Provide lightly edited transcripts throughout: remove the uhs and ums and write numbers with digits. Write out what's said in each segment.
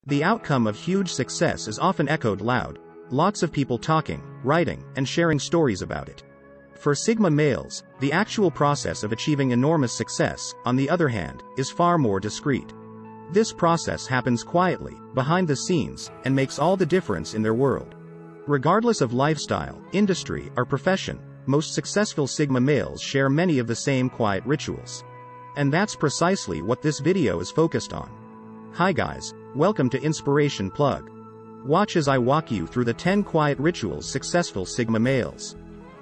The outcome of huge success is often echoed loud, lots of people talking, writing, and sharing stories about it. For Sigma males, the actual process of achieving enormous success, on the other hand, is far more discreet. This process happens quietly, behind the scenes, and makes all the difference in their world. Regardless of lifestyle, industry, or profession, most successful Sigma males share many of the same quiet rituals. And that's precisely what this video is focused on. Hi guys, welcome to Inspiration Plug. Watch as I walk you through the 10 quiet rituals successful Sigma males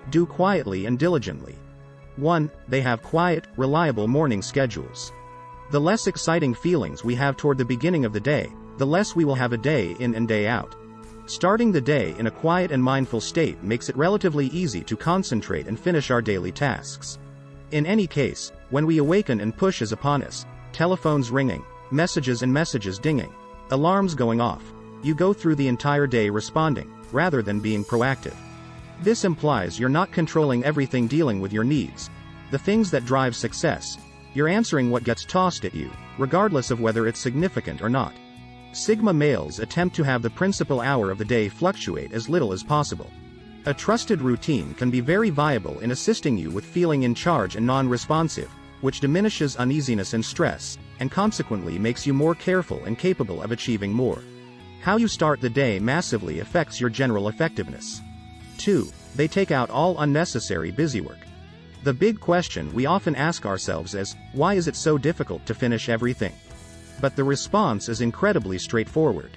do quietly and diligently. 1. They have quiet, reliable morning schedules. The less exciting feelings we have toward the beginning of the day, the less we will have a day in and day out. Starting the day in a quiet and mindful state makes it relatively easy to concentrate and finish our daily tasks. In any case, when we awaken and push is upon us, telephones ringing, messages dinging, alarms going off, you go through the entire day responding, rather than being proactive. This implies you're not controlling everything dealing with your needs, the things that drive success. You're answering what gets tossed at you, regardless of whether it's significant or not. Sigma males attempt to have the principal hour of the day fluctuate as little as possible. A trusted routine can be very viable in assisting you with feeling in charge and non-responsive, which diminishes uneasiness and stress, and consequently makes you more careful and capable of achieving more. How you start the day massively affects your general effectiveness. 2. They take out all unnecessary busywork. The big question we often ask ourselves is, why is it so difficult to finish everything? But the response is incredibly straightforward.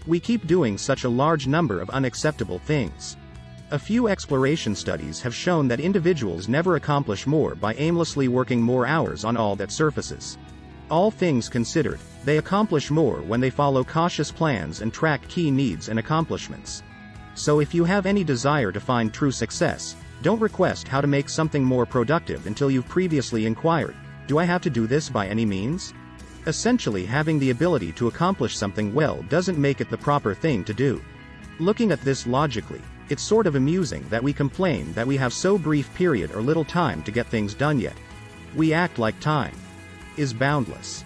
We keep doing such a large number of unacceptable things. A few exploration studies have shown that individuals never accomplish more by aimlessly working more hours on all that surfaces. All things considered, they accomplish more when they follow cautious plans and track key needs and accomplishments. So if you have any desire to find true success, don't request how to make something more productive until you've previously inquired, do I have to do this by any means? Essentially, having the ability to accomplish something well doesn't make it the proper thing to do. Looking at this logically, it's sort of amusing that we complain that we have so brief period or little time to get things done yet. We act like time is boundless.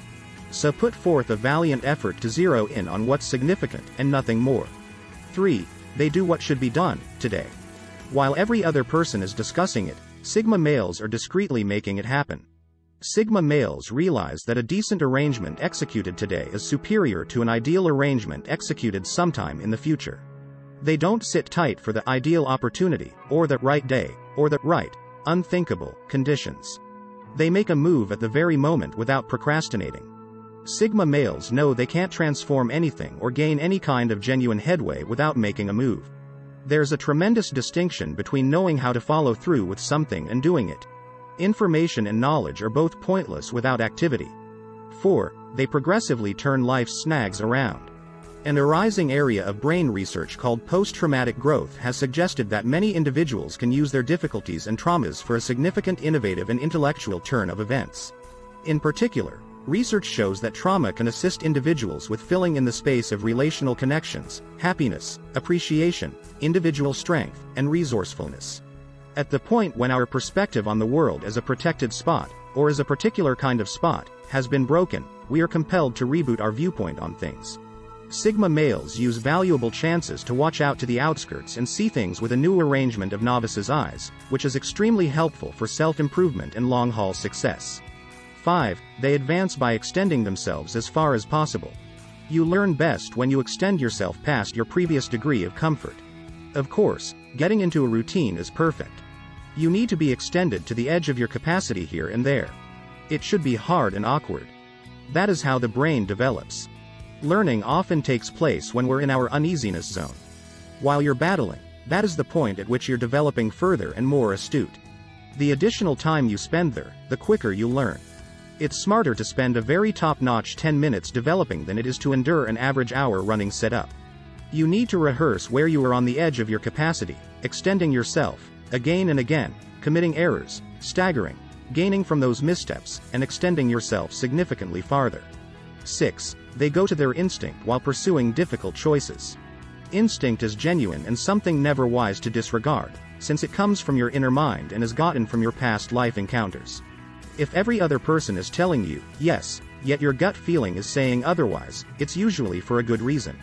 So put forth a valiant effort to zero in on what's significant and nothing more. 3. They do what should be done today. While every other person is discussing it, Sigma males are discreetly making it happen. Sigma males realize that a decent arrangement executed today is superior to an ideal arrangement executed sometime in the future. They don't sit tight for the ideal opportunity, or the right day, or the right, unthinkable, conditions. They make a move at the very moment without procrastinating. Sigma males know they can't transform anything or gain any kind of genuine headway without making a move. There's a tremendous distinction between knowing how to follow through with something and doing it. Information and knowledge are both pointless without activity. 4. They progressively turn life's snags around. An arising area of brain research called post-traumatic growth has suggested that many individuals can use their difficulties and traumas for a significant innovative and intellectual turn of events. In particular, research shows that trauma can assist individuals with filling in the space of relational connections, happiness, appreciation, individual strength, and resourcefulness. At the point when our perspective on the world as a protected spot, or as a particular kind of spot, has been broken, we are compelled to reboot our viewpoint on things. Sigma males use valuable chances to watch out to the outskirts and see things with a new arrangement of novices' eyes, which is extremely helpful for self-improvement and long-haul success. 5. They advance by extending themselves as far as possible. You learn best when you extend yourself past your previous degree of comfort. Of course, getting into a routine is perfect. You need to be extended to the edge of your capacity here and there. It should be hard and awkward. That is how the brain develops. Learning often takes place when we're in our uneasiness zone. While you're battling, that is the point at which you're developing further and more astute. The additional time you spend there, the quicker you learn. It's smarter to spend a very top-notch 10 minutes developing than it is to endure an average hour running setup. You need to rehearse where you are on the edge of your capacity, extending yourself, again and again, committing errors, staggering, gaining from those missteps, and extending yourself significantly farther. 6. They go to their instinct while pursuing difficult choices. Instinct is genuine and something never wise to disregard, since it comes from your inner mind and is gotten from your past life encounters. If every other person is telling you, yes, yet your gut feeling is saying otherwise, it's usually for a good reason.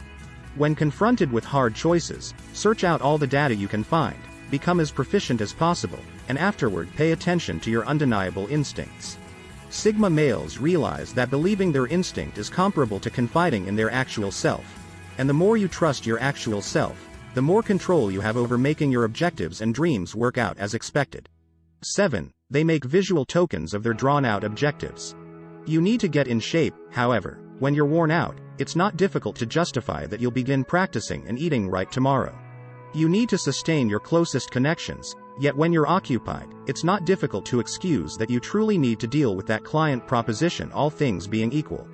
When confronted with hard choices, search out all the data you can find, become as proficient as possible, and afterward pay attention to your undeniable instincts. Sigma males realize that believing their instinct is comparable to confiding in their actual self. And the more you trust your actual self, the more control you have over making your objectives and dreams work out as expected. 7. They make visual tokens of their drawn-out objectives. You need to get in shape, however. When you're worn out, it's not difficult to justify that you'll begin practicing and eating right tomorrow. You need to sustain your closest connections, yet when you're occupied, it's not difficult to excuse that you truly need to deal with that client proposition, all things being equal.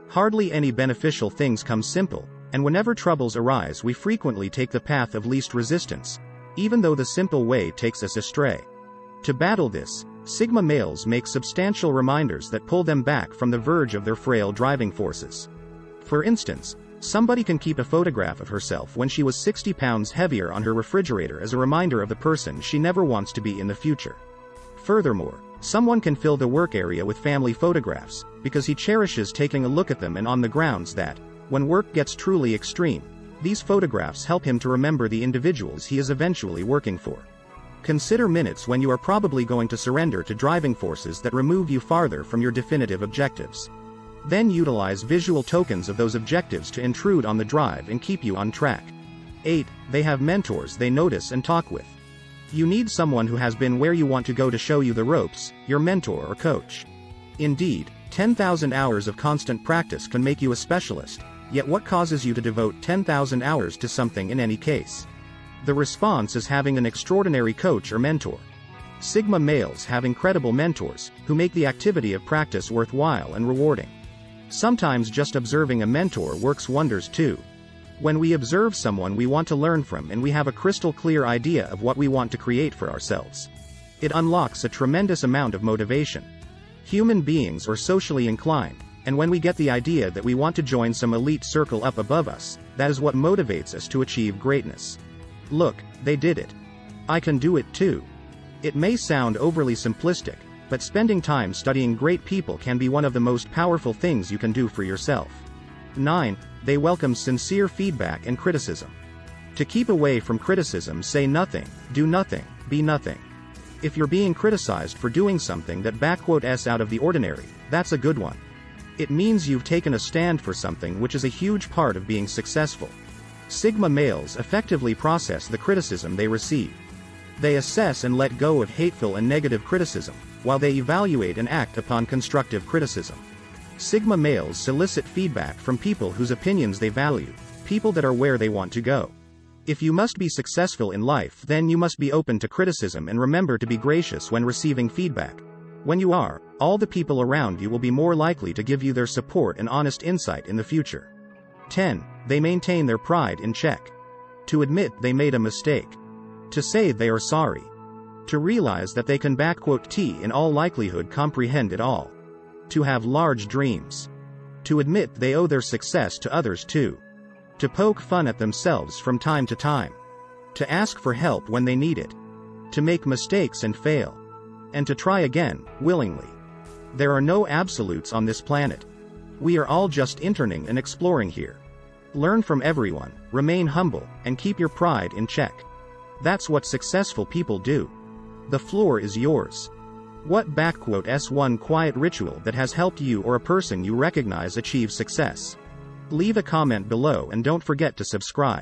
Hardly any beneficial things come simple, and whenever troubles arise we frequently take the path of least resistance, even though the simple way takes us astray. To battle this, Sigma males make substantial reminders that pull them back from the verge of their frail driving forces. For instance, somebody can keep a photograph of herself when she was 60 pounds heavier on her refrigerator as a reminder of the person she never wants to be in the future. Furthermore, someone can fill the work area with family photographs, because he cherishes taking a look at them, and on the grounds that, when work gets truly extreme, these photographs help him to remember the individuals he is eventually working for. Consider minutes when you are probably going to surrender to driving forces that remove you farther from your definitive objectives. Then utilize visual tokens of those objectives to intrude on the drive and keep you on track. 8. They have mentors they notice and talk with. You need someone who has been where you want to go to show you the ropes, your mentor or coach. Indeed, 10,000 hours of constant practice can make you a specialist, yet what causes you to devote 10,000 hours to something in any case? The response is having an extraordinary coach or mentor. Sigma males have incredible mentors, who make the activity of practice worthwhile and rewarding. Sometimes just observing a mentor works wonders too. When we observe someone we want to learn from and we have a crystal clear idea of what we want to create for ourselves, it unlocks a tremendous amount of motivation. Human beings are socially inclined, and when we get the idea that we want to join some elite circle up above us, that is what motivates us to achieve greatness. Look, they did it. I can do it too. It may sound overly simplistic, but spending time studying great people can be one of the most powerful things you can do for yourself. 9. They welcome sincere feedback and criticism. To keep away from criticism, say nothing, do nothing, be nothing. If you're being criticized for doing something that out of the ordinary, that's a good one. It means you've taken a stand for something, which is a huge part of being successful. Sigma males effectively process the criticism they receive. They assess and let go of hateful and negative criticism, while they evaluate and act upon constructive criticism. Sigma males solicit feedback from people whose opinions they value, people that are where they want to go. If you must be successful in life, then you must be open to criticism and remember to be gracious when receiving feedback. When you are, all the people around you will be more likely to give you their support and honest insight in the future. 10. They maintain their pride in check. To admit they made a mistake. To say they are sorry. To realize that they can in all likelihood comprehend it all. To have large dreams. To admit they owe their success to others too. To poke fun at themselves from time to time. To ask for help when they need it. To make mistakes and fail. And to try again, willingly. There are no absolutes on this planet. We are all just interning and exploring here. Learn from everyone, remain humble, and keep your pride in check. That's what successful people do. The floor is yours. What one quiet ritual that has helped you or a person you recognize achieve success? Leave a comment below and don't forget to subscribe.